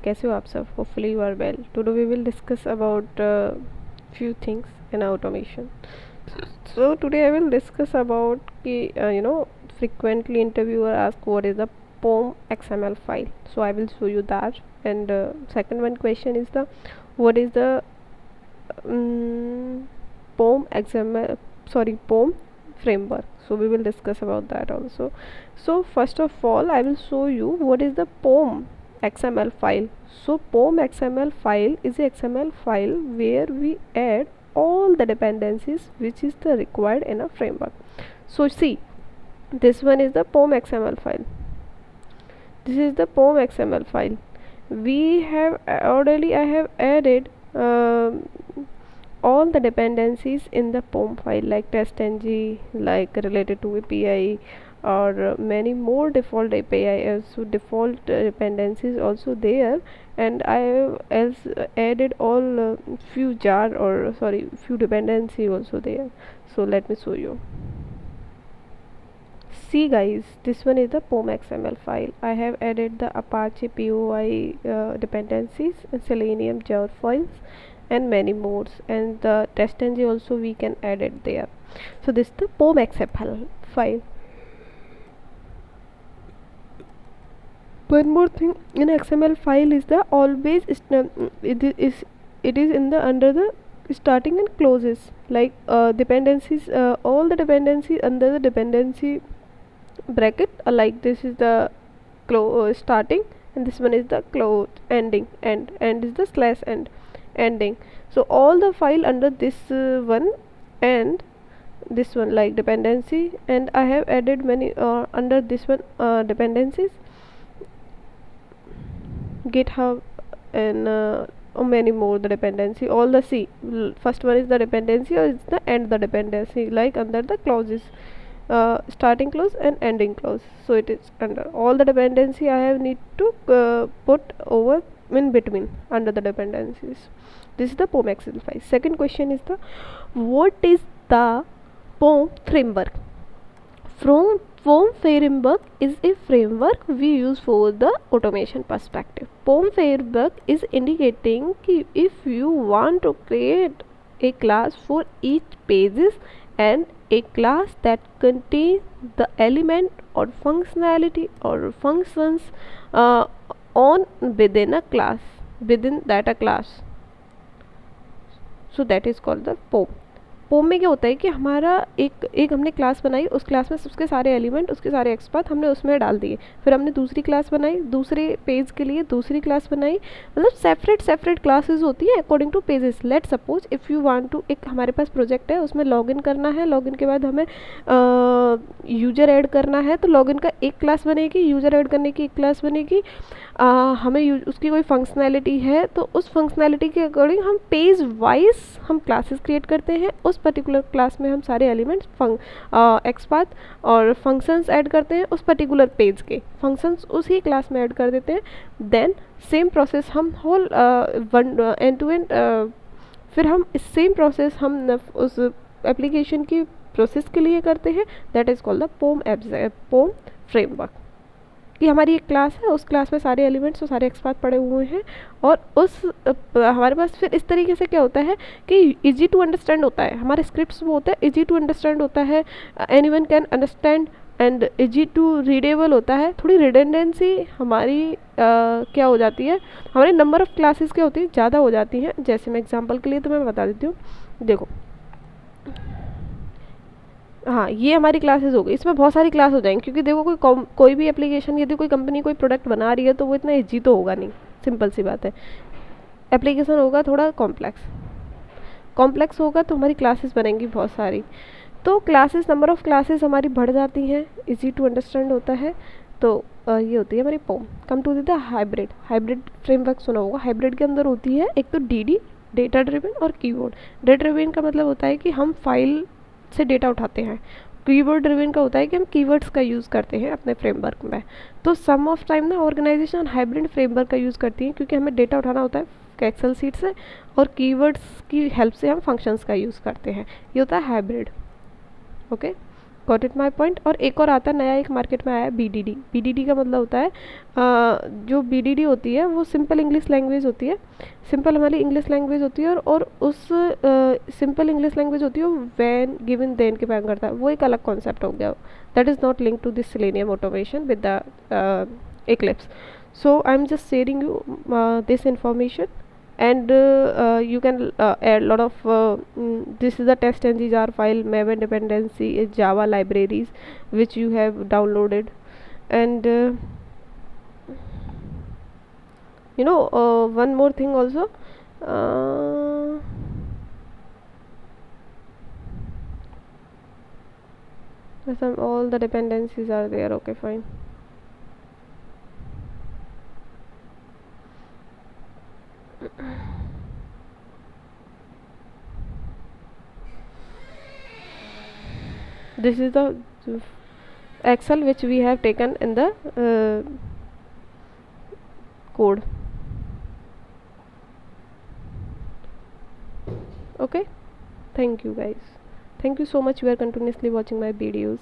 कैसे हो आप सब? Hopefully you are well. Today we will discuss about few things in automation. So today I will discuss about कि frequently interviewer ask what is the POM XML file. So I will show you that. And second one question is the what is the POM XML, sorry, POM framework. So we will discuss about that also. So first of all I will show you what is the POM XML file. So POM XML file is a XML file where we add all the dependencies which is the required in a framework. So see, this one is the POM XML file. This is the POM XML file. We have already I have added all the dependencies in the POM file like testng, like related to API, or many more default API, so default dependencies also there. And I have else added all few jar, or sorry, few dependency also there. So let me show you. See guys, this one is the POM XML file. I have added the Apache POI dependencies, Selenium jar files, and many more. And the testng also we can add it there. So this is the POM XML file. One more thing in XML file is the always it is in the under the starting and closes, like dependencies, all the dependencies under the dependency bracket, like this is the starting, and this one is the close ending, end is the slash end ending. So all the file under this one, and this one like dependency, and I have added many under this one dependencies, GitHub, and many more the dependency. All the first one is the dependency, or is the end the dependency, like under the clauses, starting clause and ending clause. So it is under all the dependency I have need to put over in between under the dependencies. This is the POM XML file. Second question is the what is the POM framework? From POM framework is a framework we use for the automation perspective. POM framework is indicating कि if you want to create a class for each pages, and a class that contains the element or functionality or functions on within a class, within that a class. So that is called the POM. POM में क्या होता है कि हमारा एक हमने class बनाई, उस क्लास में उसके सारे एलिमेंट, उसके सारे एक्सपाथ हमने उसमें डाल दिए. फिर हमने दूसरी क्लास बनाई, दूसरे पेज के लिए दूसरी क्लास बनाई. मतलब सेपरेट क्लासेस होती हैं according to pages. Let suppose if you want to, एक हमारे पास प्रोजेक्ट है, उसमें लॉगिन करना है. लॉगिन के बाद हमें यूज़र ऐड करना है, तो लॉगिन का एक क्लास बनेगी, यूज़र ऐड करने की एक क्लास बनेगी. हमें उसकी कोई फंक्शनैलिटी है, तो उस फंक्शनैलिटी के अकॉर्डिंग हम पेज वाइज हम क्लासेस क्रिएट करते हैं. उस पर्टिकुलर क्लास में हम सारे एलिमेंट्स, एक्सपाथ और फंक्शंस ऐड करते हैं. उस पर्टिकुलर पेज के फंक्शंस उसी क्लास में ऐड कर देते हैं. देन सेम प्रोसेस हम होल एंड टू एंड, फिर हम सेम प्रोसेस हम उस एप्लीकेशन की प्रोसेस के लिए करते हैं. That is called the POM framework. कि हमारी एक क्लास है, उस क्लास में सारे एलिमेंट्स और सारे एक्सपाथ पड़े हुए हैं, और उस हमारे पास फिर इस तरीके से क्या होता है कि इजी टू अंडरस्टैंड होता है. हमारे स्क्रिप्ट्स वो होता है इजी टू अंडरस्टैंड होता है, anyone can understand, and easy to readable होता है. थोड़ी रिडंडेंसी हमारी क्या हो जाती है, हमारी नंबर ऑफ़ क्लासेस क्या होती है, ज़्यादा हो जाती हैं. जैसे मैं एग्जाम्पल के लिए तो मैं बता देती हूँ. देखो, हाँ, ये हमारी क्लासेस हो गई. इसमें बहुत सारी क्लास हो जाएंगी, क्योंकि देखो कोई भी एप्लीकेशन, यदि कोई कंपनी कोई प्रोडक्ट बना रही है, तो वो इतना ईजी तो होगा नहीं. सिंपल सी बात है. एप्लीकेशन होगा थोड़ा कॉम्प्लेक्स होगा, तो हमारी क्लासेस बनेंगी बहुत सारी. तो क्लासेस, नंबर ऑफ़ क्लासेस हमारी बढ़ जाती हैं, इजी टू अंडरस्टैंड होता है. तो ये होती है हमारी POM. Come to the hybrid framework सुना होगा. हाइब्रिड के अंदर होती है एक तो DD, डेटा ड्रिवन, और कीवर्ड. डेटा ड्रिवन का मतलब होता है कि हम फाइल से डेटा उठाते हैं. कीवर्ड ड्रिवन का होता है कि हम कीवर्ड्स का यूज़ करते हैं अपने फ्रेमवर्क में. तो सम ऑफ टाइम ना ऑर्गेनाइजेशन हाइब्रिड फ्रेमवर्क का यूज़ करती हैं, क्योंकि हमें डेटा उठाना होता है एक्सेल सीट से, और कीवर्ड्स की हेल्प से हम फंक्शंस का यूज़ करते हैं. ये होता है hybrid. Okay, got it my point. और एक और आता है नया, एक मार्केट में आया है BDD। BDD का मतलब होता है जो BDD होती है वो सिंपल इंग्लिश लैंग्वेज होती है, सिंपल हमारी इंग्लिश लैंग्वेज होती है, और उस सिंपल इंग्लिश लैंग्वेज होती है वो वैन गिवन देन के बैन करता है, वो एक अलग कॉन्सेप्ट हो गया, that is not link to this Selenium automation with the Eclipse. So I'm just sharing you this information, and you can add lot of this is the test ng jar file, maven dependency, java libraries which you have downloaded, and one more thing also. uh, some all the dependencies are there, okay, fine. This is the excel which we have taken in the code, okay. Thank you guys, thank you so much, you are continuously watching my videos,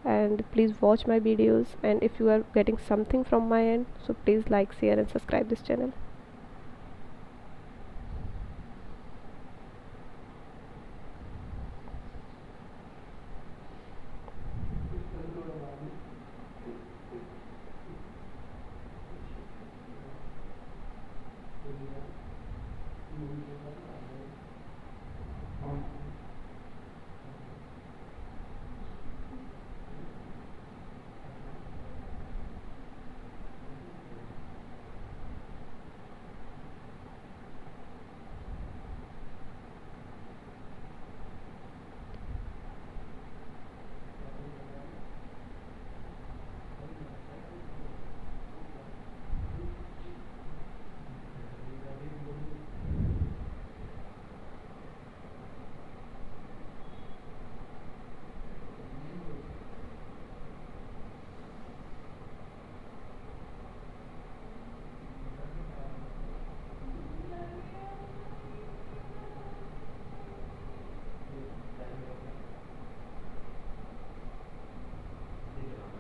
and please watch my videos, and if you are getting something from my end, so please like, share and subscribe this channel.